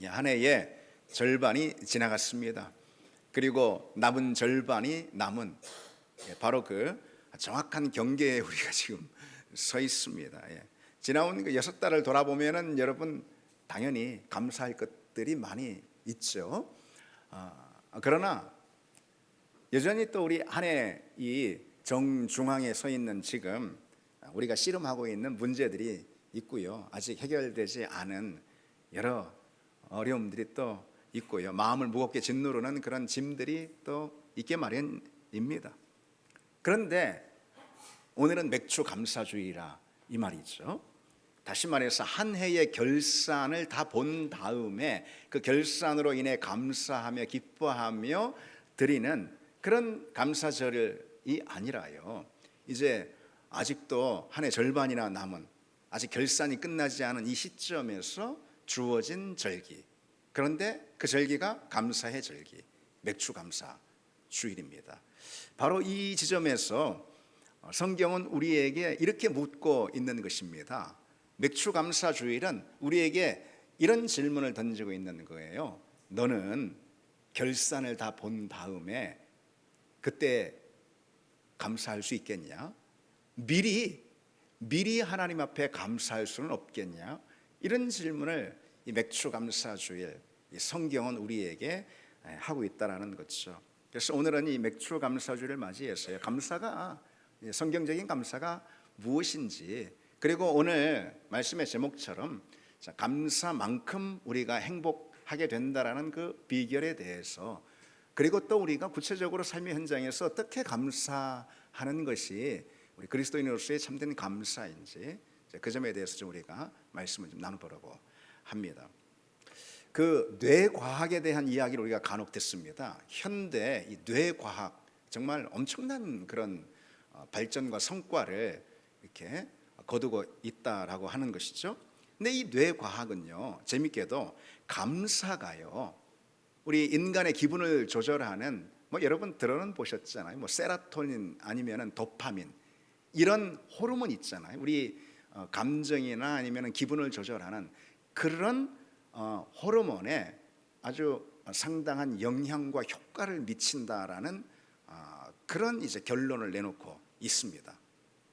한 해의 절반이 지나갔습니다. 그리고 남은 절반이 남은 바로 그 정확한 경계에 우리가 지금 서 있습니다. 지나온 그 6달을 돌아보면은 여러분 당연히 감사할 것들이 많이 있죠. 그러나 여전히 또 우리 한 해 이 정중앙에 서 있는 지금 우리가 씨름하고 있는 문제들이 있고요. 아직 해결되지 않은 여러 어려움들이 또 있고요. 마음을 무겁게 짓누르는 그런 짐들이 또 있게 마련입니다. 그런데 오늘은 맥주 감사주의라 이 말이죠. 다시 말해서 한 해의 결산을 다 본 다음에 그 결산으로 인해 감사하며 기뻐하며 드리는 그런 감사절이 아니라요. 이제 아직도 한 해 절반이나 남은 아직 결산이 끝나지 않은 이 시점에서 주어진 절기. 그런데 그 절기가 감사의 절기, 맥주 감사 주일입니다. 바로 이 지점에서 성경은 우리에게 이렇게 묻고 있는 것입니다. 맥주 감사 주일은 우리에게 이런 질문을 던지고 있는 거예요. 너는 결산을 다 본 다음에 그때 감사할 수 있겠냐? 미리 하나님 앞에 감사할 수는 없겠냐? 이런 질문을 이 맥주 감사 주일 이 성경은 우리에게 하고 있다라는 거죠. 그래서 오늘은 이 맥주 감사 주일을 맞이해서요. 감사가 성경적인 감사가 무엇인지, 그리고 오늘 말씀의 제목처럼 감사만큼 우리가 행복하게 된다라는 그 비결에 대해서, 그리고 또 우리가 구체적으로 삶의 현장에서 어떻게 감사하는 것이 우리 그리스도인으로서의 참된 감사인지 그 점에 대해서 좀 우리가 말씀을 좀 나눠보려고 합니다. 그 뇌과학에 대한 이야기를 우리가 간혹 듣습니다. 현대 이 뇌과학 정말 엄청난 그런 발전과 성과를 이렇게 거두고 있다라고 하는 것이죠. 근데 이 뇌과학은요, 재밌게도 감사가요, 우리 인간의 기분을 조절하는 여러분 들어는 보셨잖아요. 세라토닌 아니면은 도파민 이런 호르몬 있잖아요. 우리 감정이나 아니면은 기분을 조절하는 그런 호르몬에 아주 상당한 영향과 효과를 미친다라는 그런 이제 결론을 내놓고 있습니다.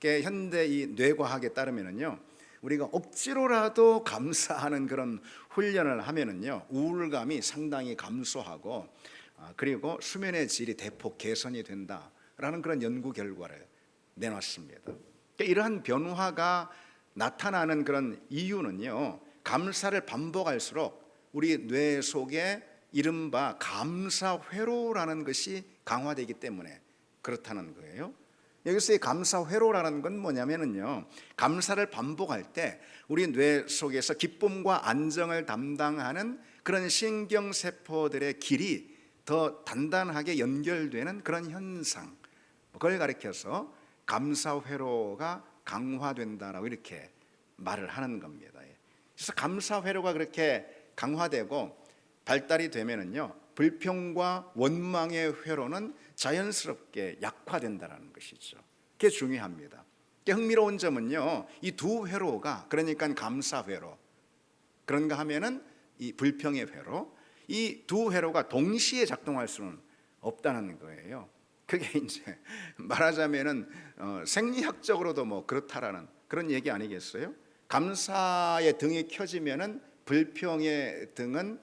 현대 이 뇌과학에 따르면은요, 우리가 억지로라도 감사하는 그런 훈련을 하면은요, 우울감이 상당히 감소하고 그리고 수면의 질이 대폭 개선이 된다라는 그런 연구 결과를 내놨습니다. 이러한 변화가 나타나는 그런 이유는요, 감사를 반복할수록 우리 뇌 속에 이른바 감사 회로라는 것이 강화되기 때문에 그렇다는 거예요. 여기서 이 감사 회로라는 건 뭐냐면요, 감사를 반복할 때 우리 뇌 속에서 기쁨과 안정을 담당하는 그런 신경세포들의 길이 더 단단하게 연결되는 그런 현상, 그걸 가리켜서 감사 회로가 강화된다라고 이렇게 말을 하는 겁니다. 그래서 감사 회로가 그렇게 강화되고 발달이 되면은요, 불평과 원망의 회로는 자연스럽게 약화된다는 것이죠. 그게 중요합니다. 흥미로운 점은요, 이 두 회로가, 그러니까 감사 회로, 그런가 하면은 이 불평의 회로, 이 두 회로가 동시에 작동할 수는 없다는 거예요. 그게 이제 말하자면은 생리학적으로도 그렇다라는 그런 얘기 아니겠어요? 감사의 등이 켜지면은 불평의 등은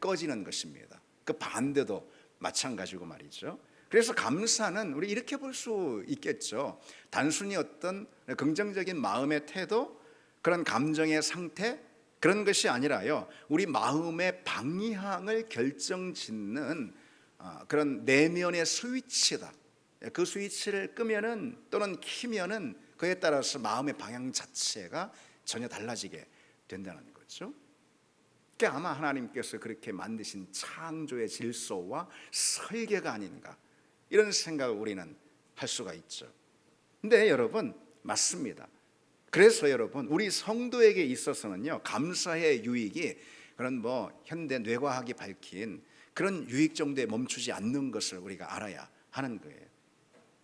꺼지는 것입니다. 그 반대도 마찬가지고 말이죠. 그래서 감사는 우리 이렇게 볼 수 있겠죠. 단순히 어떤 긍정적인 마음의 태도, 그런 감정의 상태, 그런 것이 아니라요, 우리 마음의 방향을 결정짓는 그런 내면의 스위치다. 그 스위치를 끄면은 또는 키면은 그에 따라서 마음의 방향 자체가 전혀 달라지게 된다는 거죠. 그러니까 아마 하나님께서 그렇게 만드신 창조의 질서와 설계가 아닌가, 이런 생각을 우리는 할 수가 있죠. 근데 여러분, 맞습니다. 그래서 여러분, 우리 성도에게 있어서는요, 감사의 유익이 그런 현대 뇌과학이 밝힌 그런 유익 정도에 멈추지 않는 것을 우리가 알아야 하는 거예요.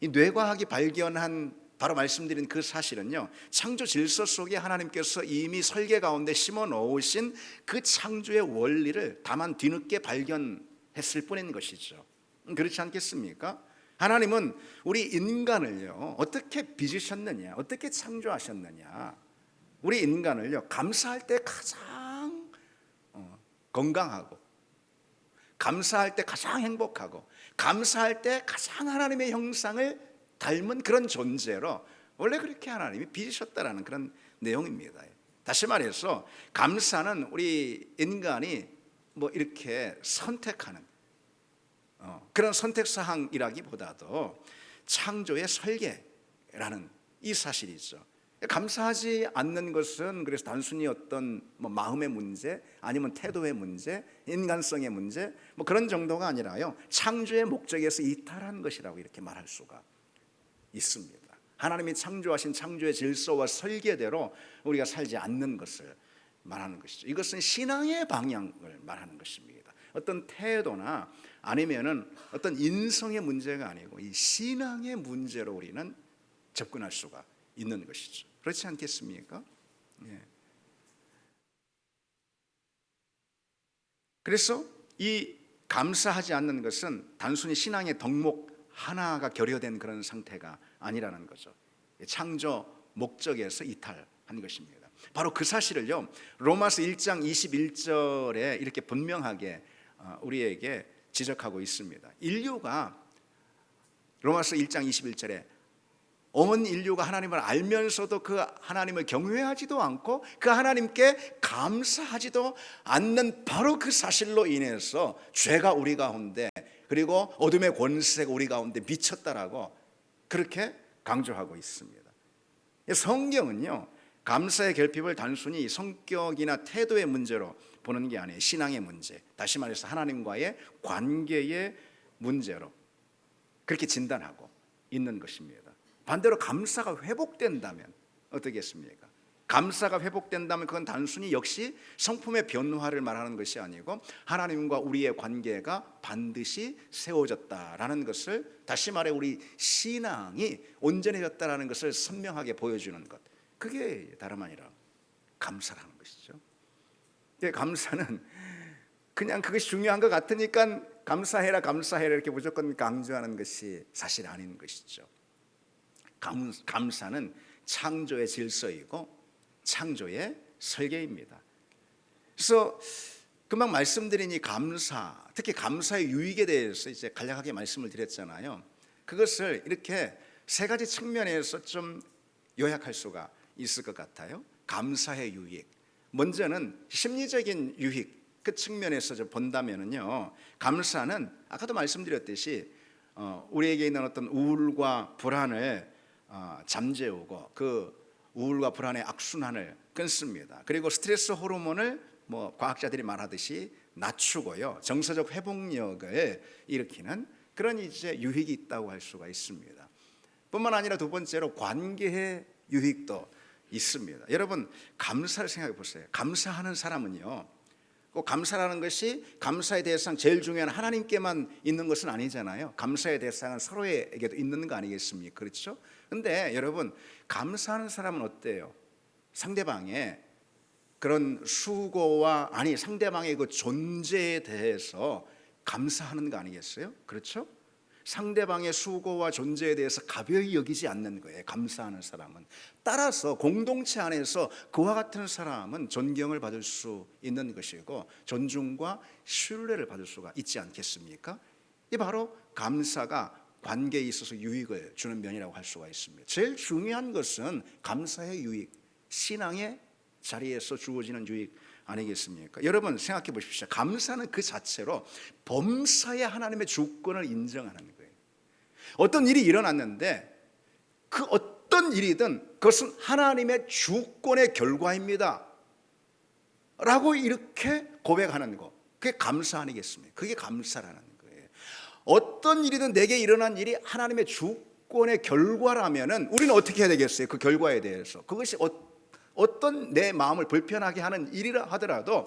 이 뇌과학이 발견한 바로 말씀드린 그 사실은요, 창조 질서 속에 하나님께서 이미 설계 가운데 심어 놓으신 그 창조의 원리를 다만 뒤늦게 발견했을 뿐인 것이죠. 그렇지 않겠습니까? 하나님은 우리 인간을요 어떻게 빚으셨느냐, 어떻게 창조하셨느냐, 우리 인간을요 감사할 때 가장 건강하고, 감사할 때 가장 행복하고, 감사할 때 가장 하나님의 형상을 닮은 그런 존재로 원래 그렇게 하나님이 빚으셨다라는 그런 내용입니다. 다시 말해서 감사는 우리 인간이 뭐 이렇게 선택하는 그런 선택사항이라기보다도 창조의 설계라는 이 사실이죠. 감사하지 않는 것은 그래서 단순히 어떤 뭐 마음의 문제, 아니면 태도의 문제, 인간성의 문제, 뭐 그런 정도가 아니라요, 창조의 목적에서 이탈한 것이라고 이렇게 말할 수가 있습니다. 하나님이 창조하신 창조의 질서와 설계대로 우리가 살지 않는 것을 말하는 것이죠. 이것은 신앙의 방향을 말하는 것입니다. 어떤 태도나 아니면은 어떤 인성의 문제가 아니고 이 신앙의 문제로 우리는 접근할 수가 있는 것이죠. 그렇지 않겠습니까? 예. 그래서 이 감사하지 않는 것은 단순히 신앙의 덕목 하나가 결여된 그런 상태가 아니라는 거죠. 창조 목적에서 이탈한 것입니다. 바로 그 사실을요 로마서 1장 21절에 이렇게 분명하게 우리에게 지적하고 있습니다. 인류가 로마서 1장 21절에 온 인류가 하나님을 알면서도 그 하나님을 경외하지도 않고 그 하나님께 감사하지도 않는 바로 그 사실로 인해서 죄가 우리 가운데, 그리고 어둠의 권세가 우리 가운데 미쳤다라고 그렇게 강조하고 있습니다. 성경은요 감사의 결핍을 단순히 성격이나 태도의 문제로 보는 게 아니에요. 신앙의 문제, 다시 말해서 하나님과의 관계의 문제로 그렇게 진단하고 있는 것입니다. 반대로 감사가 회복된다면 어떻겠습니까? 감사가 회복된다면 그건 단순히 역시 성품의 변화를 말하는 것이 아니고 하나님과 우리의 관계가 반드시 세워졌다라는 것을, 다시 말해 우리 신앙이 온전해졌다라는 것을 선명하게 보여주는 것, 그게 다름 아니라 감사라는 것이죠. 감사는 그냥 그것이 중요한 것 같으니까 감사해라 감사해라 이렇게 무조건 강조하는 것이 사실 아닌 것이죠. 감사는 창조의 질서이고 창조의 설계입니다. 그래서 금방 말씀드린 이 감사, 특히 감사의 유익에 대해서 이제 간략하게 말씀을 드렸잖아요. 그것을 이렇게 세 가지 측면에서 좀 요약할 수가 있을 것 같아요. 감사의 유익, 먼저는 심리적인 유익, 그 측면에서 좀 본다면은요, 감사는 아까도 말씀드렸듯이 우리에게 있는 어떤 우울과 불안을 잠재우고 그 우울과 불안의 악순환을 끊습니다. 그리고 스트레스 호르몬을 뭐 과학자들이 말하듯이 낮추고요, 정서적 회복력을 일으키는 그런 이제 유익이 있다고 할 수가 있습니다. 뿐만 아니라 두 번째로 관계의 유익도 있습니다. 여러분 감사를 생각해 보세요. 감사하는 사람은요, 꼭 감사라는 것이 감사의 대상 제일 중요한 하나님께만 있는 것은 아니잖아요. 감사의 대상은 서로에게도 있는 거 아니겠습니까? 그렇죠? 근데 여러분 감사하는 사람은 어때요? 상대방의 그런 수고와 상대방의 그 존재에 대해서 감사하는 거 아니겠어요? 그렇죠? 상대방의 수고와 존재에 대해서 가벼이 여기지 않는 거예요, 감사하는 사람은. 따라서 공동체 안에서 그와 같은 사람은 존경을 받을 수 있는 것이고 존중과 신뢰를 받을 수가 있지 않겠습니까? 이 바로 감사가 관계에 있어서 유익을 주는 면이라고 할 수가 있습니다. 제일 중요한 것은 감사의 유익, 신앙의 자리에서 주어지는 유익 아니겠습니까? 여러분 생각해 보십시오. 감사는 그 자체로 범사에 하나님의 주권을 인정하는 거예요. 어떤 일이 일어났는데 그 어떤 일이든 그것은 하나님의 주권의 결과입니다 라고 이렇게 고백하는 거, 그게 감사 아니겠습니까? 그게 감사라는 거예요. 어떤 일이든 내게 일어난 일이 하나님의 주권의 결과라면은 우리는 어떻게 해야 되겠어요? 그 결과에 대해서 그것이 어떤 내 마음을 불편하게 하는 일이라 하더라도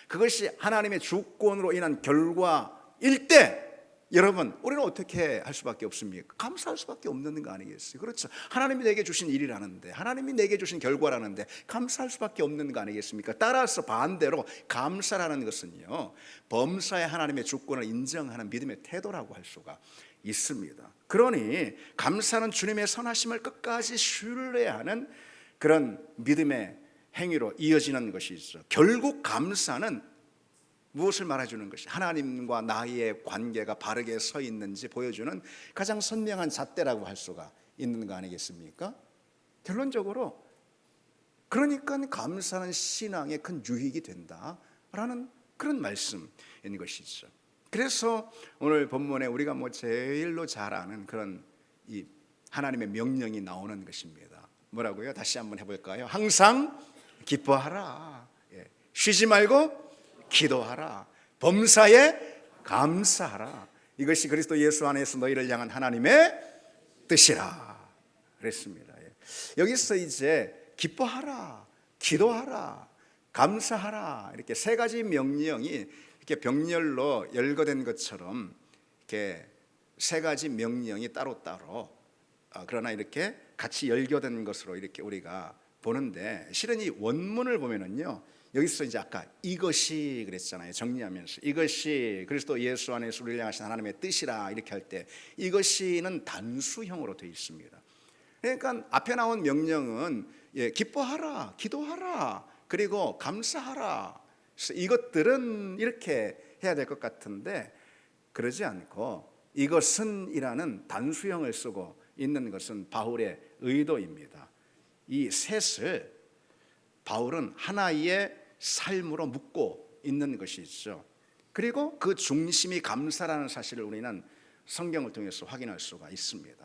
그것이 하나님의 주권으로 인한 결과일 때 여러분, 우리는 어떻게 할 수밖에 없습니까? 감사할 수밖에 없는 거 아니겠어요? 그렇죠. 하나님이 내게 주신 일이라는데, 하나님이 내게 주신 결과라는데 감사할 수밖에 없는 거 아니겠습니까? 따라서 반대로 감사라는 것은요, 범사에 하나님의 주권을 인정하는 믿음의 태도라고 할 수가 있습니다. 그러니 감사는 주님의 선하심을 끝까지 신뢰하는 그런 믿음의 행위로 이어지는 것이죠. 결국 감사는 무엇을 말해주는 것이, 하나님과 나의 관계가 바르게 서 있는지 보여주는 가장 선명한 잣대라고 할 수가 있는 거 아니겠습니까? 결론적으로 그러니까 감사는 신앙의 큰 유익이 된다라는 그런 말씀인 것이죠. 그래서 오늘 본문에 우리가 제일로 잘 아는 그런 이 하나님의 명령이 나오는 것입니다. 뭐라고요? 다시 한번 해볼까요? 항상 기뻐하라. 쉬지 말고 기도하라. 범사에 감사하라. 이것이 그리스도 예수 안에서 너희를 향한 하나님의 뜻이라 그랬습니다. 여기서 이제 기뻐하라, 기도하라, 감사하라, 이렇게 세 가지 명령이 이렇게 병렬로 열거된 것처럼 이렇게 세 가지 명령이 따로따로 그러나 이렇게 같이 열거된 것으로 이렇게 우리가 보는데, 실은 이 원문을 보면은요, 여기서 이제 아까 이것이 그랬잖아요. 정리하면서 이것이 그리스도 예수 안에서 우리를 향하신 하나님의 뜻이라 이렇게 할 때 이것이는 단수형으로 되어 있습니다. 그러니까 앞에 나온 명령은 기뻐하라, 기도하라, 그리고 감사하라, 이것들은 이렇게 해야 될 것 같은데 그러지 않고 이것은 이라는 단수형을 쓰고 있는 것은 바울의 의도입니다. 이 셋을 바울은 하나의 삶으로 묶고 있는 것이죠. 그리고 그 중심이 감사라는 사실을 우리는 성경을 통해서 확인할 수가 있습니다.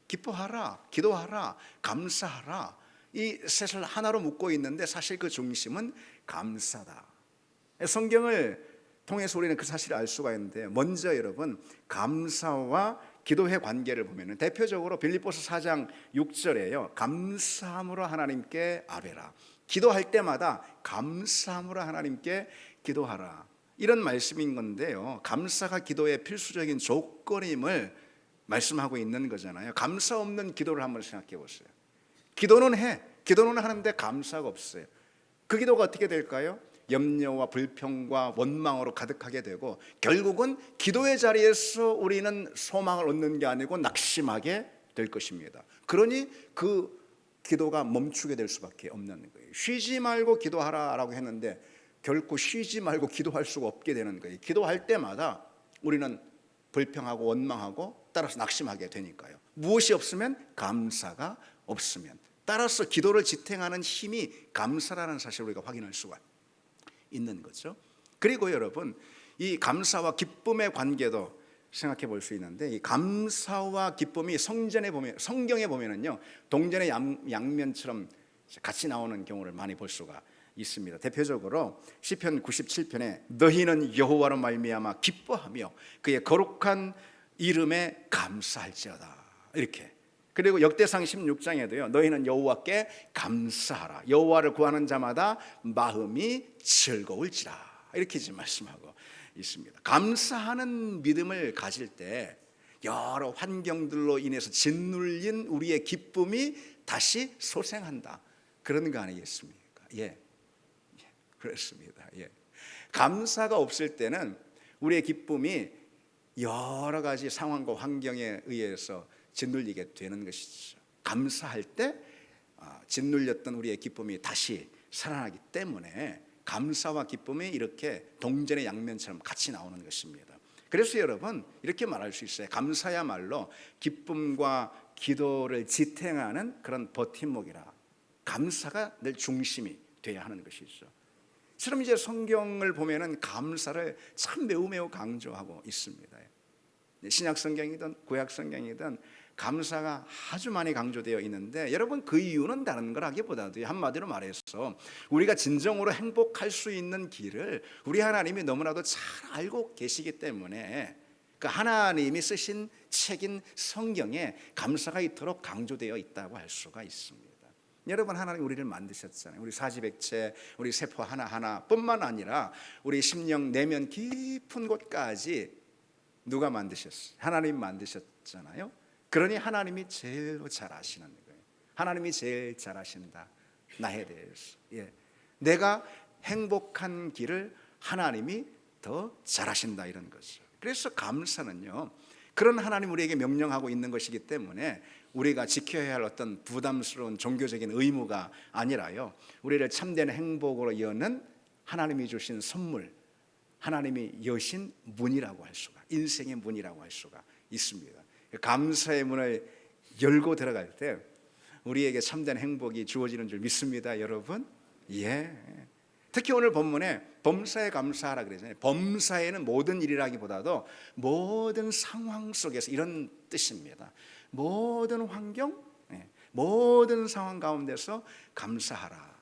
기뻐하라, 기도하라, 감사하라, 이 셋을 하나로 묶고 있는데 사실 그 중심은 감사다. 성경을 통해서 우리는 그 사실을 알 수가 있는데, 먼저 여러분 감사와 기도의 관계를 보면 대표적으로 빌립보서 4장 6절에요 감사함으로 하나님께 아뢰라, 기도할 때마다 감사함으로 하나님께 기도하라, 이런 말씀인 건데요, 감사가 기도의 필수적인 조건임을 말씀하고 있는 거잖아요. 감사 없는 기도를 한번 생각해 보세요. 기도는 하는데 감사가 없어요. 그 기도가 어떻게 될까요? 염려와 불평과 원망으로 가득하게 되고 결국은 기도의 자리에서 우리는 소망을 얻는 게 아니고 낙심하게 될 것입니다. 그러니 그 기도가 멈추게 될 수밖에 없는 거예요. 쉬지 말고 기도하라라고 했는데 결코 쉬지 말고 기도할 수가 없게 되는 거예요. 기도할 때마다 우리는 불평하고 원망하고 따라서 낙심하게 되니까요. 무엇이 없으면 감사가 없으면, 따라서 기도를 지탱하는 힘이 감사라는 사실을 우리가 확인할 수가 있는 거죠. 그리고 여러분 이 감사와 기쁨의 관계도 생각해 볼 수 있는데, 이 감사와 기쁨이 성경에 보면은요 동전의 양면처럼 같이 나오는 경우를 많이 볼 수가 있습니다. 대표적으로 시편 97편에 너희는 여호와로 말미암아 기뻐하며 그의 거룩한 이름에 감사할지어다, 이렇게. 그리고 역대상 16장에도요 너희는 여호와께 감사하라, 여호와를 구하는 자마다 마음이 즐거울지라, 이렇게 지금 말씀하고 있습니다. 감사하는 믿음을 가질 때 여러 환경들로 인해서 짓눌린 우리의 기쁨이 다시 소생한다, 그런 거 아니겠습니까? 그렇습니다. 감사가 없을 때는 우리의 기쁨이 여러 가지 상황과 환경에 의해서 짓눌리게 되는 것이죠. 감사할 때 짓눌렸던 우리의 기쁨이 다시 살아나기 때문에 감사와 기쁨이 이렇게 동전의 양면처럼 같이 나오는 것입니다. 그래서 여러분 이렇게 말할 수 있어요. 감사야말로 기쁨과 기도를 지탱하는 그런 버팀목이라, 감사가 늘 중심이 돼야 하는 것이죠. 처럼 이제 성경을 보면은 감사를 참 매우 강조하고 있습니다. 신약 성경이든 구약 성경이든 감사가 아주 많이 강조되어 있는데, 여러분 그 이유는 다른 거라기보다도 한마디로 말해서 우리가 진정으로 행복할 수 있는 길을 우리 하나님이 너무나도 잘 알고 계시기 때문에 그 하나님이 쓰신 책인 성경에 감사가 이토록 강조되어 있다고 할 수가 있습니다. 여러분 하나님 우리를 만드셨잖아요. 우리 사지백체, 우리 세포 하나하나 뿐만 아니라 우리 심령 내면 깊은 곳까지 누가 만드셨어요? 하나님 만드셨잖아요. 그러니 하나님이 제일 잘 아시는 거예요. 하나님이 제일 잘 아신다, 나에 대해서. 내가 행복한 길을 하나님이 더 잘 아신다, 이런 거죠. 그래서 감사는요, 그런 하나님 우리에게 명령하고 있는 것이기 때문에 우리가 지켜야 할 어떤 부담스러운 종교적인 의무가 아니라요, 우리를 참된 행복으로 여는 하나님이 주신 선물, 하나님이 여신 문이라고 할 수가, 인생의 문이라고 할 수가 있습니다. 감사의 문을 열고 들어갈 때 우리에게 참된 행복이 주어지는 줄 믿습니다, 여러분. 특히 오늘 본문에 범사에 감사하라 그러잖아요. 범사에는 모든 일이라기보다도 모든 상황 속에서, 이런 뜻입니다. 모든 환경, 모든 상황 가운데서 감사하라.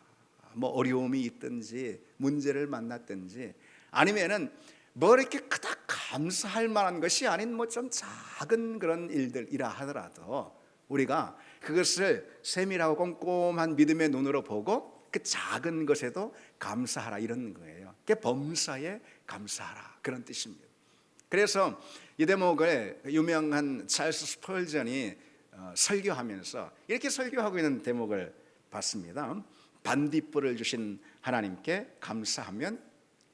뭐 어려움이 있든지 문제를 만났든지, 아니면은 뭐 이렇게 그닥 감사할 만한 것이 아닌 뭐 좀 작은 그런 일들이라 하더라도 우리가 그것을 세밀하고 꼼꼼한 믿음의 눈으로 보고 그 작은 것에도 감사하라, 이런 거예요. 그게 범사에 감사하라, 그런 뜻입니다. 그래서 이 대목을 유명한 찰스 스펄전이 설교하면서 이렇게 설교하고 있는 대목을 봤습니다. 반딧불을 주신 하나님께 감사하면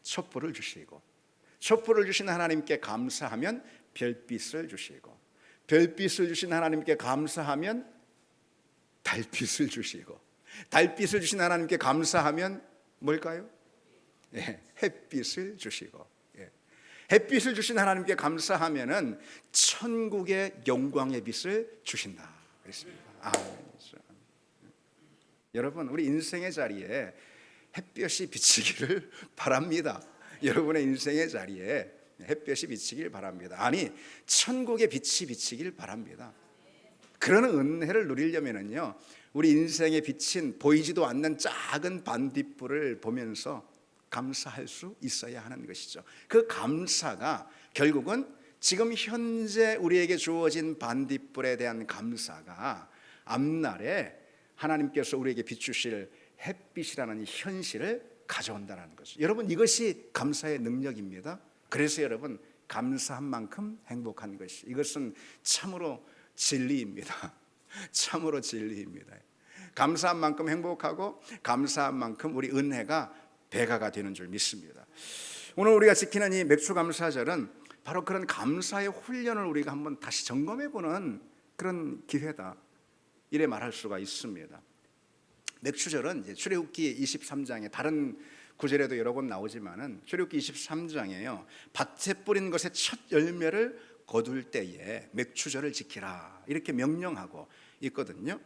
촛불을 주시고, 촛불을 주신 하나님께 감사하면 별빛을 주시고, 별빛을 주신 하나님께 감사하면 달빛을 주시고, 달빛을 주신 하나님께 감사하면 뭘까요? 햇빛을 주시고, 햇빛을 주신 하나님께 감사하면은 천국의 영광의 빛을 주신다 그랬습니다. 여러분, 우리 인생의 자리에 햇볕이 비치기를 바랍니다. 여러분의 인생의 자리에 햇볕이 비치길 바랍니다. 아니, 천국의 빛이 비치길 바랍니다. 그런 은혜를 누리려면은요, 우리 인생에 비친 보이지도 않는 작은 반딧불을 보면서 감사할 수 있어야 하는 것이죠. 그 감사가 결국은 지금 현재 우리에게 주어진 반딧불에 대한 감사가 앞날에 하나님께서 우리에게 비추실 햇빛이라는 현실을 가져온다는 거죠. 여러분, 이것이 감사의 능력입니다. 그래서 여러분, 감사한 만큼 행복한 것이, 이것은 참으로 진리입니다. 참으로 진리입니다. 감사한 만큼 행복하고 감사한 만큼 우리 은혜가 배가가 되는 줄 믿습니다. 오늘 우리가 지키는 이 맥추감사절은 바로 그런 감사의 훈련을 우리가 한번 다시 점검해보는 그런 기회다, 이래 말할 수가 있습니다. 맥추절은 이제 출애굽기 23장에 다른 구절에도 여러 번 나오지만은 출애굽기 23장에요, 밭에 뿌린 것의 첫 열매를 거둘 때에 맥추절을 지키라, 이렇게 명령하고 있거든요.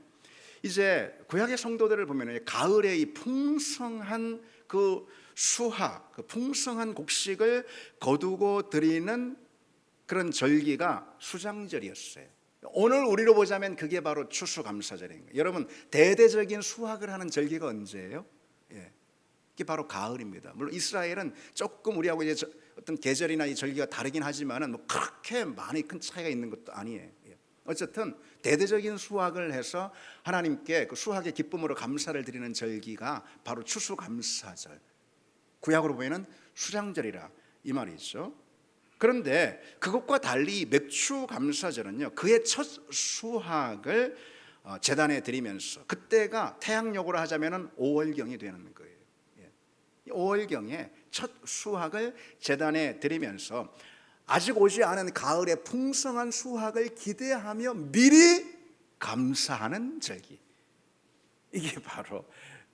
이제 구약의 성도들을 보면 가을에 이 풍성한 그 수하, 그 풍성한 곡식을 거두고 드리는 그런 절기가 수장절이었어요. 오늘 우리로 보자면 그게 바로 추수감사절인 거예요. 여러분, 대대적인 수확을 하는 절기가 언제예요? 이게 바로 가을입니다. 물론 이스라엘은 조금 우리하고 이제 어떤 계절이나 이 절기가 다르긴 하지만은 뭐 그렇게 많이 큰 차이가 있는 것도 아니에요. 어쨌든 대대적인 수확을 해서 하나님께 그 수확의 기쁨으로 감사를 드리는 절기가 바로 추수감사절, 구약으로 보면 수장절이라 이 말이죠. 그런데 그것과 달리 맥추감사절은요, 그의 첫 수확을 제단에 드리면서, 그때가 태양력으로 하자면 5월경이 되는 거예요. 5월경에 첫 수확을 제단에 드리면서 아직 오지 않은 가을의 풍성한 수확을 기대하며 미리 감사하는 절기, 이게 바로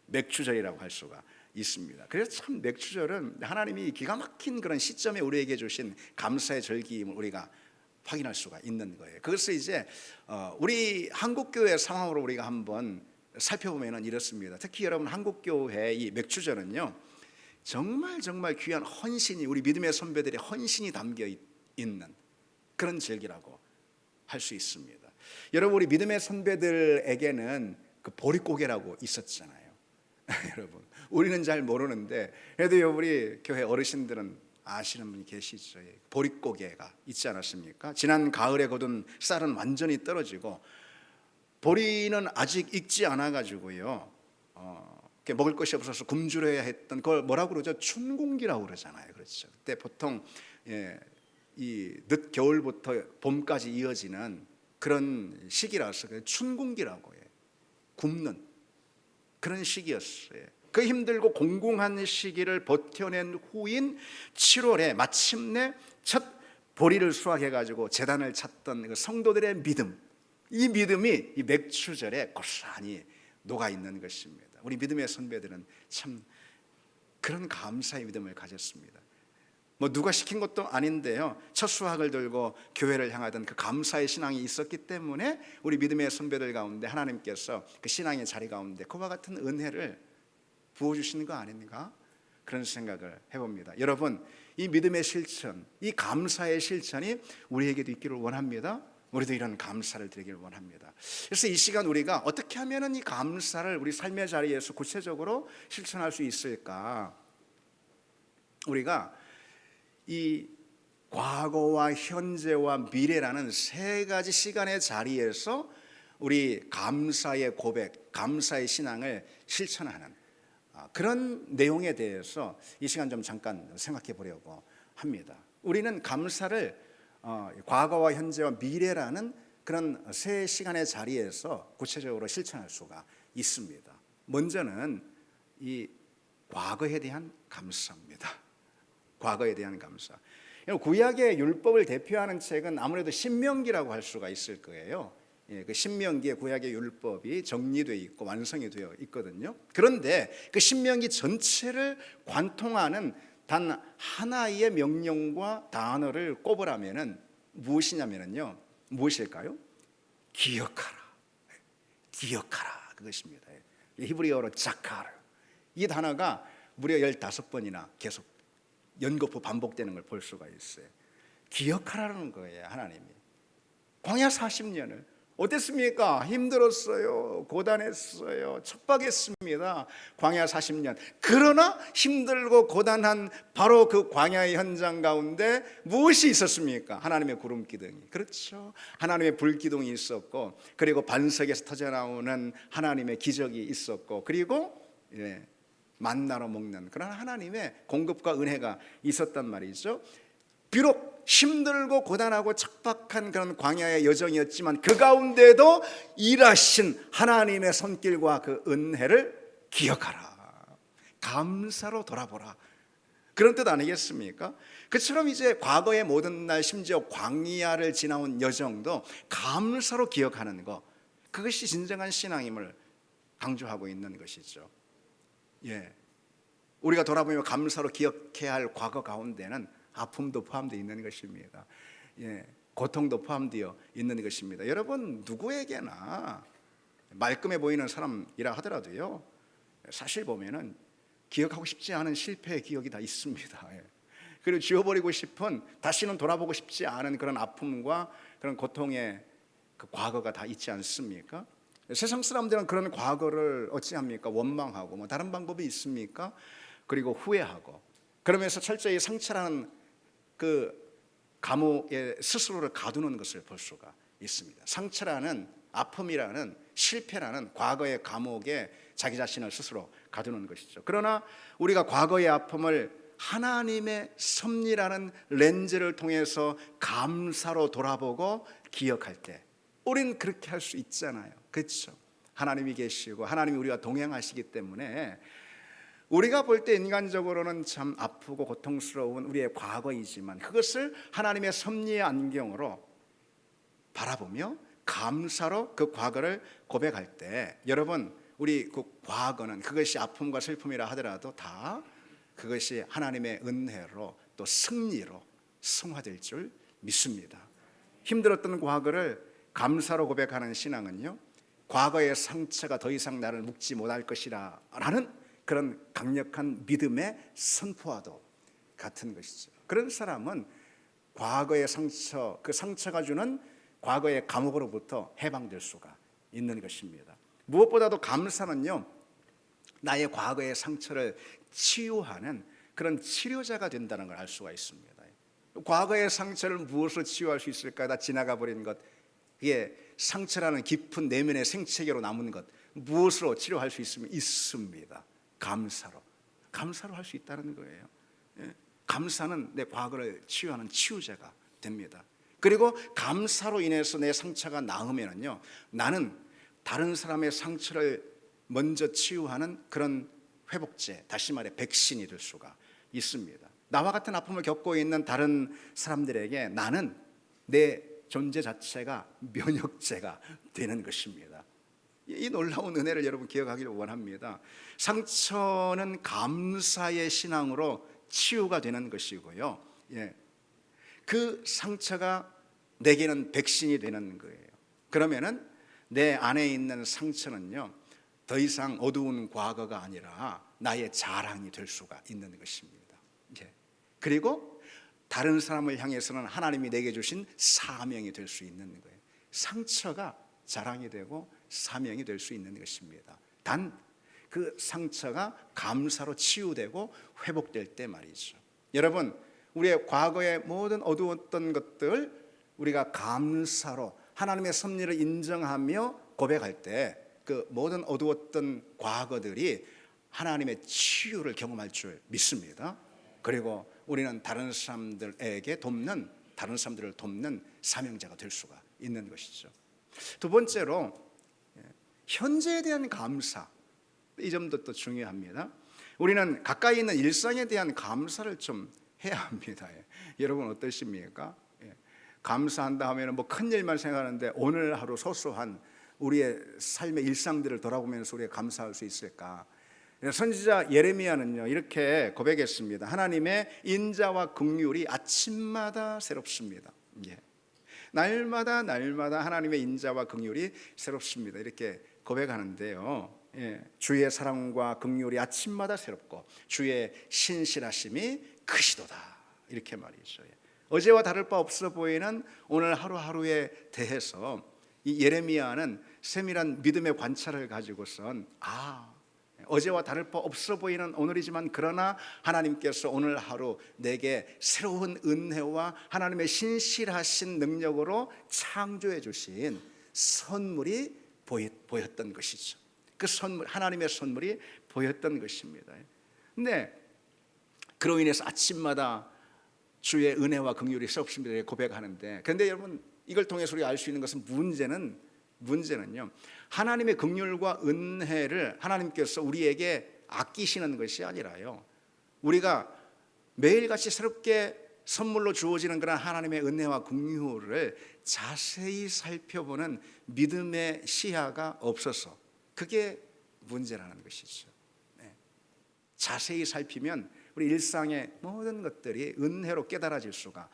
맥추절이라고 할 수가 있습니다. 그래서 참 맥추절은 하나님이 기가 막힌 그런 시점에 우리에게 주신 감사의 절기임을 우리가 확인할 수가 있는 거예요. 그것을 이제 우리 한국교회 상황으로 우리가 한번 살펴보면 이렇습니다. 특히 여러분, 한국교회 이 맥추절은요, 정말 귀한 헌신이, 우리 믿음의 선배들의 헌신이 담겨 있는 그런 절기라고 할 수 있습니다. 여러분, 우리 믿음의 선배들에게는 그 보릿고개라고 있었잖아요. 여러분, 우리는 잘 모르는데 그래도 우리 교회 어르신들은 아시는 분이 계시죠. 보릿고개가 있지 않았습니까? 지난 가을에 거둔 쌀은 완전히 떨어지고 보리는 아직 익지 않아 가지고요, 먹을 것이 없어서 굶주려야 했던, 그걸 뭐라고 그러죠? 춘공기라고 그러잖아요. 그렇죠. 그때 보통 이 늦 겨울부터 봄까지 이어지는 그런 시기라서 춘궁기라고 해요. 굽는 그런 시기였어요. 그 힘들고 공공한 시기를 버텨낸 후인 7월에 마침내 첫 보리를 수확해가지고 제단을 찾던 그 성도들의 믿음, 이 믿음이 이 맥추절에 고스란히 녹아있는 것입니다. 우리 믿음의 선배들은 참 그런 감사의 믿음을 가졌습니다. 뭐 누가 시킨 것도 아닌데요, 첫 수확을 들고 교회를 향하던 그 감사의 신앙이 있었기 때문에 우리 믿음의 선배들 가운데 하나님께서 그 신앙의 자리 가운데 그와 같은 은혜를 부어주시는 거 아닌가? 그런 생각을 해봅니다. 여러분, 이 믿음의 실천, 이 감사의 실천이 우리에게도 있기를 원합니다. 우리도 이런 감사를 드리기를 원합니다. 그래서 이 시간 우리가 어떻게 하면 이 감사를 우리 삶의 자리에서 구체적으로 실천할 수 있을까? 우리가 이 과거와 현재와 미래라는 세 가지 시간의 자리에서 우리 감사의 고백, 감사의 신앙을 실천하는 그런 내용에 대해서 이 시간 좀 잠깐 생각해 보려고 합니다. 우리는 감사를 과거와 현재와 미래라는 그런 세 시간의 자리에서 구체적으로 실천할 수가 있습니다. 먼저는 이 과거에 대한 감사입니다. 과거에 대한 감사. 구약의 율법을 대표하는 책은 아무래도 신명기라고 할 수가 있을 거예요. 그 신명기의 구약의 율법이 정리되어 있고 완성이 되어 있거든요. 그런데 그 신명기 전체를 관통하는 단 하나의 명령과 단어를 꼽으라면은 무엇이냐면요, 무엇일까요? 기억하라, 기억하라, 그것입니다. 히브리어로 자카르, 이 단어가 무려 15번이나 계속 연거푸 반복되는 걸 볼 수가 있어요. 기억하라는 거예요. 하나님이 광야 40년을 어땠습니까? 힘들었어요, 고단했어요, 척박했습니다. 광야 40년. 그러나 힘들고 고단한 바로 그 광야의 현장 가운데 무엇이 있었습니까? 하나님의 구름 기둥이, 그렇죠, 하나님의 불 기둥이 있었고, 그리고 반석에서 터져나오는 하나님의 기적이 있었고, 그리고 만나로 먹는 그런 하나님의 공급과 은혜가 있었단 말이죠. 비록 힘들고 고단하고 척박한 그런 광야의 여정이었지만 그 가운데도 일하신 하나님의 손길과 그 은혜를 기억하라, 감사로 돌아보라, 그런 뜻 아니겠습니까? 그처럼 이제 과거의 모든 날, 심지어 광야를 지나온 여정도 감사로 기억하는 것, 그것이 진정한 신앙임을 강조하고 있는 것이죠. 우리가 돌아보면 감사로 기억해야 할 과거 가운데는 아픔도 포함되어 있는 것입니다. 고통도 포함되어 있는 것입니다. 여러분, 누구에게나 말끔해 보이는 사람이라 하더라도요, 사실 보면은 기억하고 싶지 않은 실패의 기억이 다 있습니다. 그리고 지워버리고 싶은, 다시는 돌아보고 싶지 않은 그런 아픔과 그런 고통의 그 과거가 다 있지 않습니까? 세상 사람들은 그런 과거를 어찌합니까? 원망하고, 뭐 다른 방법이 있습니까? 그리고 후회하고, 그러면서 철저히 상처라는 그 감옥에 스스로를 가두는 것을 볼 수가 있습니다. 상처라는, 아픔이라는, 실패라는 과거의 감옥에 자기 자신을 스스로 가두는 것이죠. 그러나 우리가 과거의 아픔을 하나님의 섭리라는 렌즈를 통해서 감사로 돌아보고 기억할 때 우리는 그렇게 할 수 있잖아요. 그렇죠? 하나님이 계시고 하나님이 우리와 동행하시기 때문에 우리가 볼 때 인간적으로는 참 아프고 고통스러운 우리의 과거이지만 그것을 하나님의 섭리의 안경으로 바라보며 감사로 그 과거를 고백할 때, 여러분, 우리 그 과거는 그것이 아픔과 슬픔이라 하더라도 다 그것이 하나님의 은혜로 또 승리로 승화될 줄 믿습니다. 힘들었던 과거를 감사로 고백하는 신앙은요, 과거의 상처가 더 이상 나를 묶지 못할 것이라 라는 그런 강력한 믿음의 선포와도 같은 것이죠. 그런 사람은 과거의 상처, 그 상처가 주는 과거의 감옥으로부터 해방될 수가 있는 것입니다. 무엇보다도 감사는요, 나의 과거의 상처를 치유하는 그런 치료자가 된다는 걸 알 수가 있습니다. 과거의 상처를 무엇으로 치유할 수 있을까? 다 지나가 버린 것, 그게 상처라는 깊은 내면의 생채계로 남은 것, 무엇으로 치료할 수 있으면 있습니다. 감사로 할 수 있다는 거예요. 감사는 내 과거를 치유하는 치유제가 됩니다. 그리고 감사로 인해서 내 상처가 나으면은요, 나는 다른 사람의 상처를 먼저 치유하는 그런 회복제, 다시 말해 백신이 될 수가 있습니다. 나와 같은 아픔을 겪고 있는 다른 사람들에게 나는 내 존재 자체가 면역제가 되는 것입니다. 이 놀라운 은혜를 여러분 기억하기를 원합니다. 상처는 감사의 신앙으로 치유가 되는 것이고요, 그 상처가 내게는 백신이 되는 거예요. 그러면은 내 안에 있는 상처는요, 더 이상 어두운 과거가 아니라 나의 자랑이 될 수가 있는 것입니다. 그리고 다른 사람을 향해서는 하나님이 내게 주신 사명이 될 수 있는 거예요. 상처가 자랑이 되고 사명이 될 수 있는 것입니다. 단 그 상처가 감사로 치유되고 회복될 때 말이죠. 여러분, 우리의 과거의 모든 어두웠던 것들 우리가 감사로 하나님의 섭리를 인정하며 고백할 때 그 모든 어두웠던 과거들이 하나님의 치유를 경험할 줄 믿습니다. 그리고 우리는 다른 사람들을 돕는 사명자가 될 수가 있는 것이죠. 두 번째로 현재에 대한 감사, 이 점도 또 중요합니다. 우리는 가까이 있는 일상에 대한 감사를 좀 해야 합니다. 여러분 어떠십니까? 감사한다 하면 뭐 큰 일만 생각하는데 오늘 하루 소소한 우리의 삶의 일상들을 돌아보면서 우리가 감사할 수 있을까? 선지자 예레미야는요, 이렇게 고백했습니다. 하나님의 인자와 긍휼이 아침마다 새롭습니다. 날마다 하나님의 인자와 긍휼이 새롭습니다. 이렇게 고백하는데요, 주의 사랑과 긍휼이 아침마다 새롭고 주의 신실하심이 크시도다, 이렇게 말이죠. 어제와 다를 바 없어 보이는 오늘 하루하루에 대해서 이 예레미야는 세밀한 믿음의 관찰을 가지고선 어제와 다를 바 없어 보이는 오늘이지만 그러나 하나님께서 오늘 하루 내게 새로운 은혜와 하나님의 신실하신 능력으로 창조해 주신 선물이 보였던 것이죠. 그 선물, 하나님의 선물이 보였던 것입니다. 근데 그로 인해서 아침마다 주의 은혜와 긍휼이 새롭습니다 고백하는데, 그런데 여러분 이걸 통해서 우리가 알 수 있는 것은 문제는요, 하나님의 긍휼과 은혜를 하나님께서 우리에게 아끼시는 것이 아니라요, 우리가 매일같이 새롭게 선물로 주어지는 그런 하나님의 은혜와 긍휼을 자세히 살펴보는 믿음의 시야가 없어서 그게 문제라는 것이죠. 자세히 살피면 우리 일상의 모든 것들이 은혜로 깨달아질 수가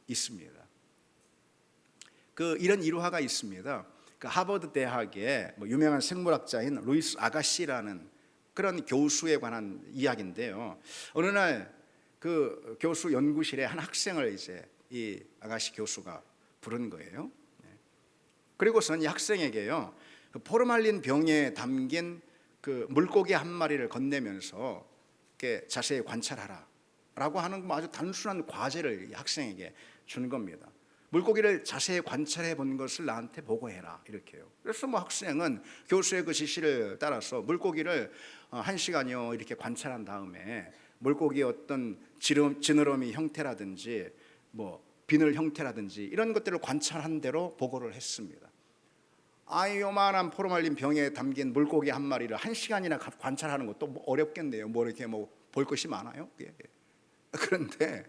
있습니다. 이런 일화가 있습니다. 하버드 대학의 유명한 생물학자인 루이스 아가시라는 그런 교수에 관한 이야기인데요. 어느 날 그 교수 연구실에 한 학생을 이 아가시 교수가 부른 거예요. 그리고선 이 학생에게요, 포르말린 병에 담긴 물고기 한 마리를 건네면서 이렇게 자세히 관찰하라 라고 하는 아주 단순한 과제를 이 학생에게 준 겁니다. 물고기를 자세히 관찰해 본 것을 나한테 보고해라, 이렇게요. 그래서 학생은 교수의 그 지시를 따라서 물고기를 1시간여 이렇게 관찰한 다음에 물고기의 어떤 지느러미 형태라든지 비늘 형태라든지 이런 것들을 관찰한 대로 보고를 했습니다. 요만한 포르말린 병에 담긴 물고기 한 마리를 1시간이나 관찰하는 것도 어렵겠네요. 이렇게 볼 것이 많아요. 그런데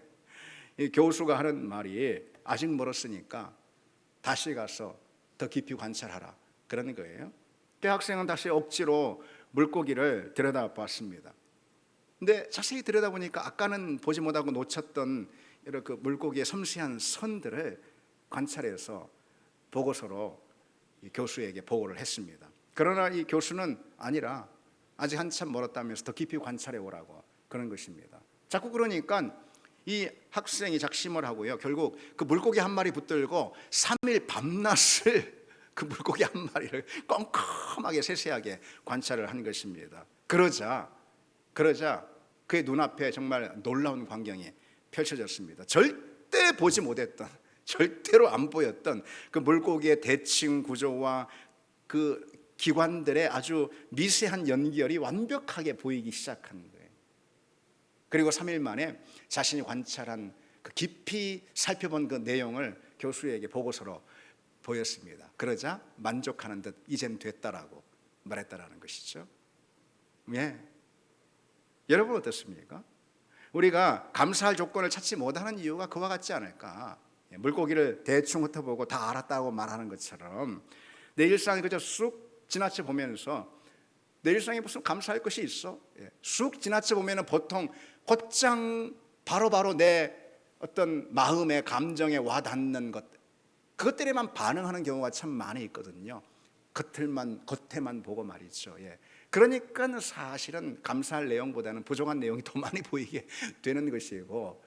이 교수가 하는 말이 아직 멀었으니까 다시 가서 더 깊이 관찰하라, 그러는 거예요. 그 학생은 다시 억지로 물고기를 들여다봤습니다. 근데 자세히 들여다보니까 아까는 보지 못하고 놓쳤던 이런 그 물고기의 섬세한 선들을 관찰해서 보고서로 이 교수에게 보고를 했습니다. 그러나 이 교수는 아니라 아직 한참 멀었다면서 더 깊이 관찰해 오라고 그런 것입니다. 자꾸 그러니까 이 학생이 작심을 하고요, 결국 그 물고기 한 마리 붙들고 3일 밤낮을 그 물고기 한 마리를 꼼꼼하게 세세하게 관찰을 한 것입니다. 그러자 그의 눈앞에 정말 놀라운 광경이 펼쳐졌습니다. 절대 보지 못했던, 절대로 안 보였던 그 물고기의 대칭 구조와 그 기관들의 아주 미세한 연결이 완벽하게 보이기 시작한 거예요. 그리고 3일 만에 자신이 관찰한 그 깊이 살펴본 그 내용을 교수에게 보고서로 보였습니다. 그러자 만족하는 듯 이젠 됐다라고 말했다라는 것이죠. 예. 여러분 어떻습니까? 우리가 감사할 조건을 찾지 못하는 이유가 그와 같지 않을까? 물고기를 대충 훑어보고 다 알았다고 말하는 것처럼 내 일상을 그저 쑥 지나쳐 보면서 내 일상에 무슨 감사할 것이 있어? 쑥 지나쳐 보면 보통 곧장 바로바로 내 어떤 마음의 감정에 와닿는 것, 그것들에만 반응하는 경우가 참 많이 있거든요. 겉에만 보고 말이죠. 그러니까 사실은 감사할 내용보다는 부족한 내용이 더 많이 보이게 되는 것이고,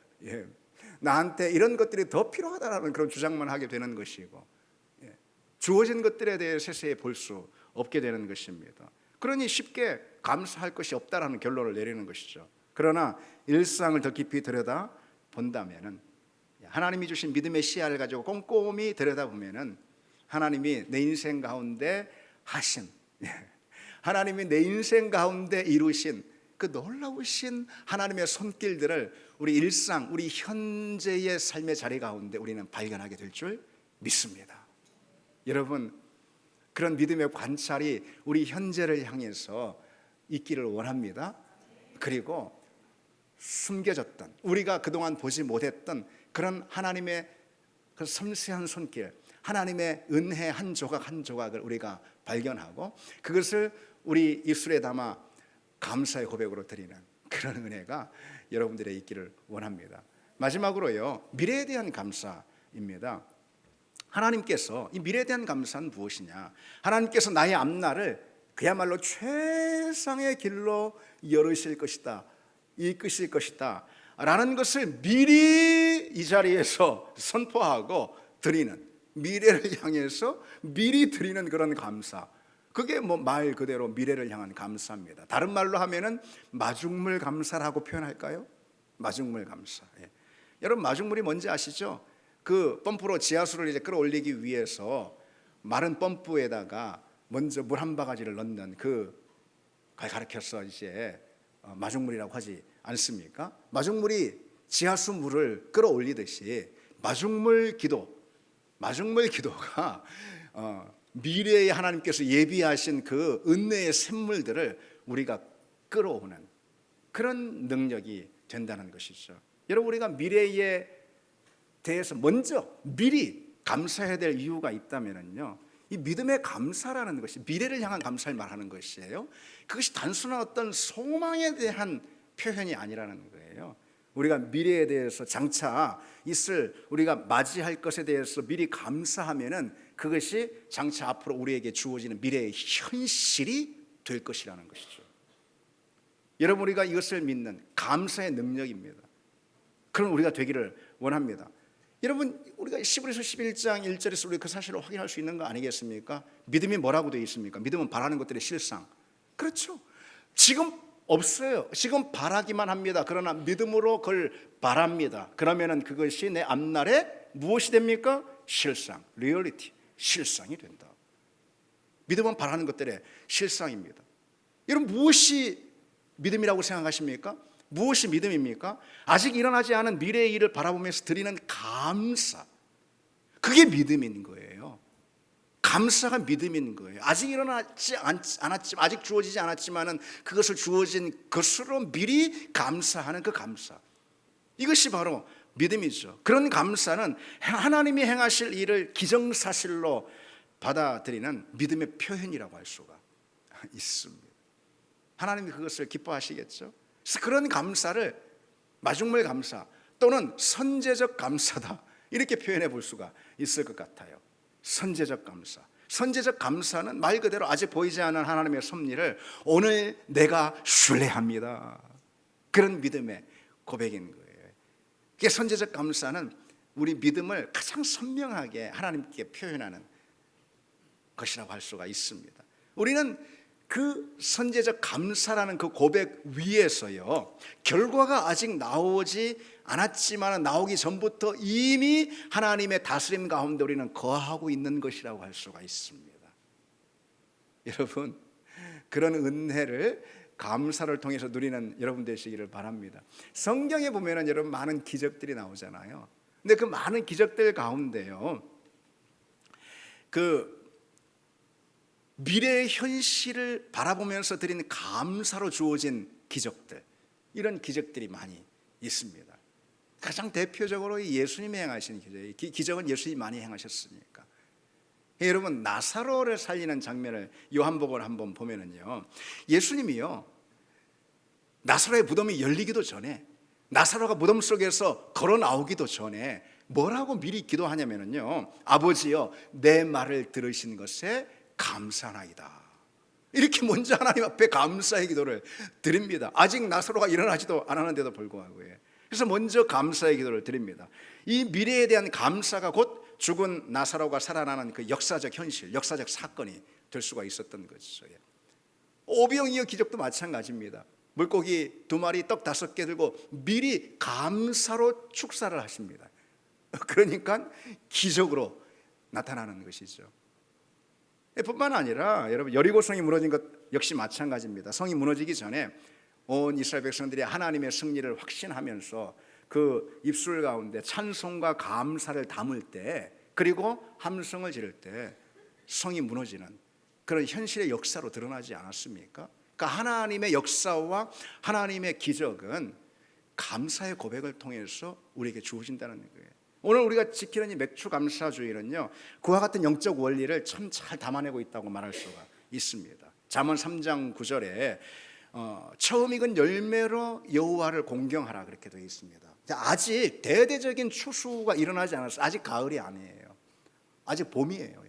나한테 이런 것들이 더 필요하다라는 그런 주장만 하게 되는 것이고, 주어진 것들에 대해 세세히 볼 수 없게 되는 것입니다. 그러니 쉽게 감사할 것이 없다라는 결론을 내리는 것이죠. 그러나 일상을 더 깊이 들여다 본다면은, 하나님이 주신 믿음의 시야를 가지고 꼼꼼히 들여다보면은 하나님이 내 인생 가운데 하신, 하나님이 내 인생 가운데 이루신 그 놀라우신 하나님의 손길들을 우리 일상, 우리 현재의 삶의 자리 가운데 우리는 발견하게 될 줄 믿습니다. 여러분, 그런 믿음의 관찰이 우리 현재를 향해서 있기를 원합니다. 그리고 숨겨졌던, 우리가 그동안 보지 못했던 그런 하나님의 그 섬세한 손길, 하나님의 은혜 한 조각 한 조각을 우리가 발견하고 그것을 우리 입술에 담아 감사의 고백으로 드리는 그런 은혜가 여러분들의 있기를 원합니다. 마지막으로요, 미래에 대한 감사입니다. 하나님께서, 이 미래에 대한 감사는 무엇이냐? 하나님께서 나의 앞날을 그야말로 최상의 길로 열으실 것이다, 이끄실 것이다 라는 것을 미리 이 자리에서 선포하고 드리는, 미래를 향해서 미리 드리는 그런 감사, 그게 말 그대로 미래를 향한 감사입니다. 다른 말로 하면은 마중물 감사라고 표현할까요? 마중물 감사. 여러분, 마중물이 뭔지 아시죠? 그 펌프로 지하수를 이제 끌어올리기 위해서 마른 펌프에다가 먼저 물 한 바가지를 넣는 그 가르쳐서 이제 마중물이라고 하지 않습니까? 마중물이 지하수 물을 끌어올리듯이 마중물 기도가 미래에 하나님께서 예비하신 그 은혜의 샘물들을 우리가 끌어오는 그런 능력이 된다는 것이죠. 여러분, 우리가 미래에 대해서 먼저 미리 감사해야 될 이유가 있다면요, 이 믿음의 감사라는 것이 미래를 향한 감사를 말하는 것이에요. 그것이 단순한 어떤 소망에 대한 표현이 아니라는 거예요. 우리가 미래에 대해서 장차 있을, 우리가 맞이할 것에 대해서 미리 감사하면은 그것이 장차 앞으로 우리에게 주어지는 미래의 현실이 될 것이라는 것이죠. 여러분, 우리가 이것을 믿는 감사의 능력입니다. 그럼 우리가 되기를 원합니다. 여러분, 우리가 시브리서 11장 1절에서 우리 그 사실을 확인할 수 있는 거 아니겠습니까? 믿음이 뭐라고 되어 있습니까? 믿음은 바라는 것들의 실상. 그렇죠. 지금 없어요. 지금 바라기만 합니다. 그러나 믿음으로 그걸 바랍니다. 그러면은 그것이 내 앞날에 무엇이 됩니까? 실상, 리얼리티, 실상이 된다. 믿음은 바라는 것들의 실상입니다. 여러분, 무엇이 믿음이라고 생각하십니까? 무엇이 믿음입니까? 아직 일어나지 않은 미래의 일을 바라보면서 드리는 감사, 그게 믿음인 거예요. 감사가 믿음인 거예요. 아직 일어나지 않았지만, 아직 주어지지 않았지만은 그것을 주어진 것으로 미리 감사하는 그 감사, 이것이 바로 믿음이죠. 그런 감사는 하나님이 행하실 일을 기정사실로 받아들이는 믿음의 표현이라고 할 수가 있습니다. 하나님이 그것을 기뻐하시겠죠. 그래서 그런 감사를 마중물 감사 또는 선제적 감사다, 이렇게 표현해 볼 수가 있을 것 같아요. 선제적 감사. 선제적 감사는 말 그대로 아직 보이지 않은 하나님의 섭리를 오늘 내가 신뢰합니다, 그런 믿음의 고백인 거예요. 그게 선제적 감사는 우리 믿음을 가장 선명하게 하나님께 표현하는 것이라고 할 수가 있습니다. 우리는 그 선제적 감사라는 그 고백 위에서요, 결과가 아직 나오지 않았지만 나오기 전부터 이미 하나님의 다스림 가운데 우리는 거하고 있는 것이라고 할 수가 있습니다. 여러분, 그런 은혜를 감사를 통해서 누리는 여러분 되시기를 바랍니다. 성경에 보면은 여러분 많은 기적들이 나오잖아요. 근데 그 많은 기적들 가운데요, 그 미래의 현실을 바라보면서 드리는 감사로 주어진 기적들, 이런 기적들이 많이 있습니다. 가장 대표적으로 예수님이 행하신 기적은 예수님이 많이 행하셨으니까. 여러분, 나사로를 살리는 장면을 요한복음을 한번 보면은요, 예수님이요, 나사로의 무덤이 열리기도 전에, 나사로가 무덤 속에서 걸어 나오기도 전에 뭐라고 미리 기도하냐면요, 아버지여, 내 말을 들으신 것에 감사하나이다. 이렇게 먼저 하나님 앞에 감사의 기도를 드립니다. 아직 나사로가 일어나지도 않았는데도 불구하고요. 그래서 먼저 감사의 기도를 드립니다. 이 미래에 대한 감사가 곧 죽은 나사로가 살아나는 그 역사적 현실, 역사적 사건이 될 수가 있었던 것이죠. 오병이어 기적도 마찬가지입니다. 물고기 2마리, 떡 5개 들고 미리 감사로 축사를 하십니다. 그러니까 기적으로 나타나는 것이죠. 뿐만 아니라 여러분, 여리고성이 무너진 것 역시 마찬가지입니다. 성이 무너지기 전에 온 이스라엘 백성들이 하나님의 승리를 확신하면서 그 입술 가운데 찬송과 감사를 담을 때, 그리고 함성을 지를 때 성이 무너지는 그런 현실의 역사로 드러나지 않았습니까? 그러니까 하나님의 역사와 하나님의 기적은 감사의 고백을 통해서 우리에게 주어진다는 거예요. 오늘 우리가 지키는 이 맥주 감사주일은요, 그와 같은 영적 원리를 참 잘 담아내고 있다고 말할 수가 있습니다. 잠언 3장 9절에 처음 익은 열매로 여호와를 공경하라, 그렇게 되어 있습니다. 아직 대대적인 추수가 일어나지 않았어요. 아직 가을이 아니에요. 아직 봄이에요.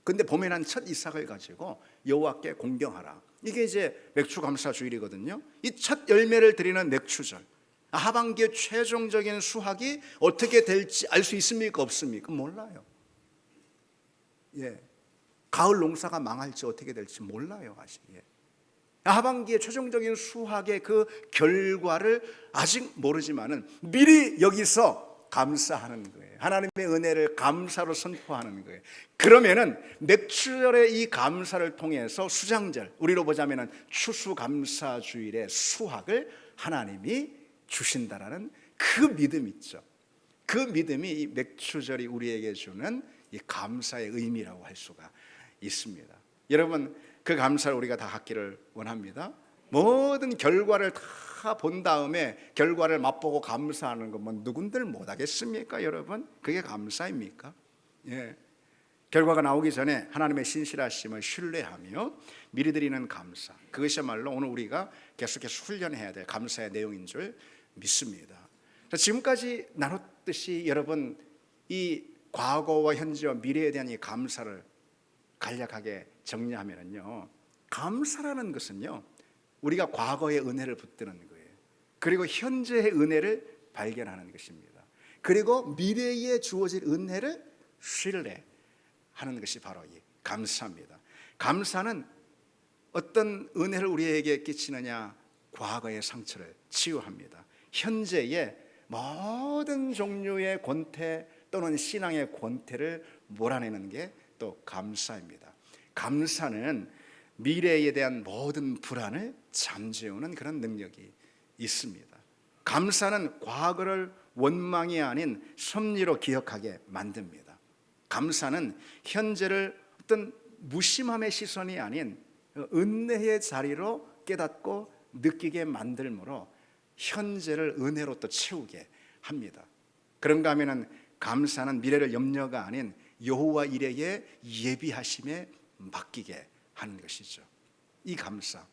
근데 봄에 난 첫 이삭을 가지고 여호와께 공경하라. 이게 이제 맥주 감사주일이거든요. 이 첫 열매를 드리는 맥주절, 하반기의 최종적인 수확이 어떻게 될지 알 수 있습니까? 없습니까? 몰라요. 가을 농사가 망할지 어떻게 될지 몰라요, 아직. 하반기의 최종적인 수확의 그 결과를 아직 모르지만은 미리 여기서 감사하는 거예요. 하나님의 은혜를 감사로 선포하는 거예요. 그러면은 맥주절의 이 감사를 통해서 수장절, 우리로 보자면은 추수감사주일의 수확을 하나님이 주신다라는 그 믿음 있죠. 그 믿음이 이 맥주절이 우리에게 주는 이 감사의 의미라고 할 수가 있습니다. 여러분, 그 감사를 우리가 다 갖기를 원합니다. 모든 결과를 다 본 다음에 결과를 맛보고 감사하는 건 뭐 누군들 못하겠습니까? 여러분, 그게 감사입니까? 결과가 나오기 전에 하나님의 신실하심을 신뢰하며 미리 드리는 감사, 그것이야말로 오늘 우리가 계속해서 훈련해야 될 감사의 내용인 줄 믿습니다. 지금까지 나눴듯이 여러분, 이 과거와 현재와 미래에 대한 이 감사를 간략하게 정리하면요, 감사라는 것은요, 우리가 과거의 은혜를 붙드는 거예요. 그리고 현재의 은혜를 발견하는 것입니다. 그리고 미래에 주어질 은혜를 신뢰하는 것이 바로 이 감사입니다. 감사는 어떤 은혜를 우리에게 끼치느냐, 과거의 상처를 치유합니다. 현재의 모든 종류의 권태 또는 신앙의 권태를 몰아내는 게 또 감사입니다. 감사는 미래에 대한 모든 불안을 잠재우는 그런 능력이 있습니다. 감사는 과거를 원망이 아닌 섭리로 기억하게 만듭니다. 감사는 현재를 어떤 무심함의 시선이 아닌 은혜의 자리로 깨닫고 느끼게 만들므로 현재를 은혜로 또 채우게 합니다. 그런가 하면은 감사는 미래를 염려가 아닌 여호와 이레의 예비하심에 맡기게 하는 것이죠. 이 감사,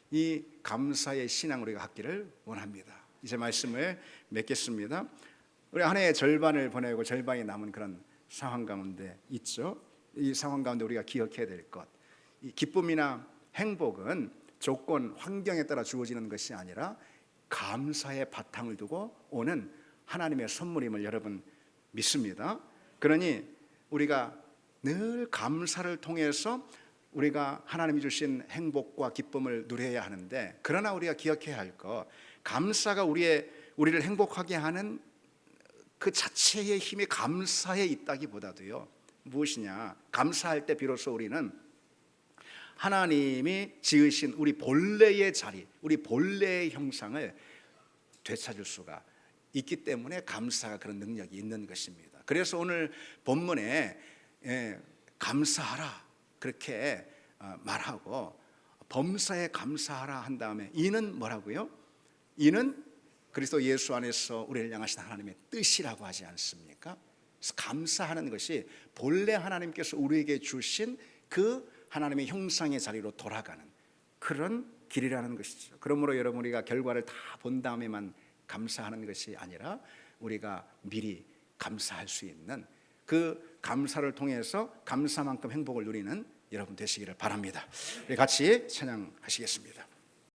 이 감사의 신앙 우리가 갖기를 원합니다. 이제 말씀을 맺겠습니다. 우리 한 해의 절반을 보내고 절반이 남은 그런 상황 가운데 있죠. 이 상황 가운데 우리가 기억해야 될 것, 이 기쁨이나 행복은 조건, 환경에 따라 주어지는 것이 아니라 감사의 바탕을 두고 오는 하나님의 선물임을 여러분 믿습니다. 그러니 우리가 늘 감사를 통해서 우리가 하나님이 주신 행복과 기쁨을 누려야 하는데, 그러나 우리가 기억해야 할 것, 감사가 우리를 행복하게 하는 그 자체의 힘이 감사에 있다기보다도요, 무엇이냐, 감사할 때 비로소 우리는 하나님이 지으신 우리 본래의 자리, 우리 본래의 형상을 되찾을 수가 있기 때문에 감사가 그런 능력이 있는 것입니다. 그래서 오늘 본문에 감사하라 그렇게 말하고 범사에 감사하라 한 다음에 이는 뭐라고요? 이는 그리스도 예수 안에서 우리를 향하신 하나님의 뜻이라고 하지 않습니까? 그래서 감사하는 것이 본래 하나님께서 우리에게 주신 그 하나님의 형상의 자리로 돌아가는 그런 길이라는 것이죠. 그러므로 여러분 우리가 결과를 다 본 다음에만 감사하는 것이 아니라 우리가 미리 감사할 수 있는 그 감사를 통해서 감사만큼 행복을 누리는 여러분 되시기를 바랍니다. 우리 같이 찬양하시겠습니다.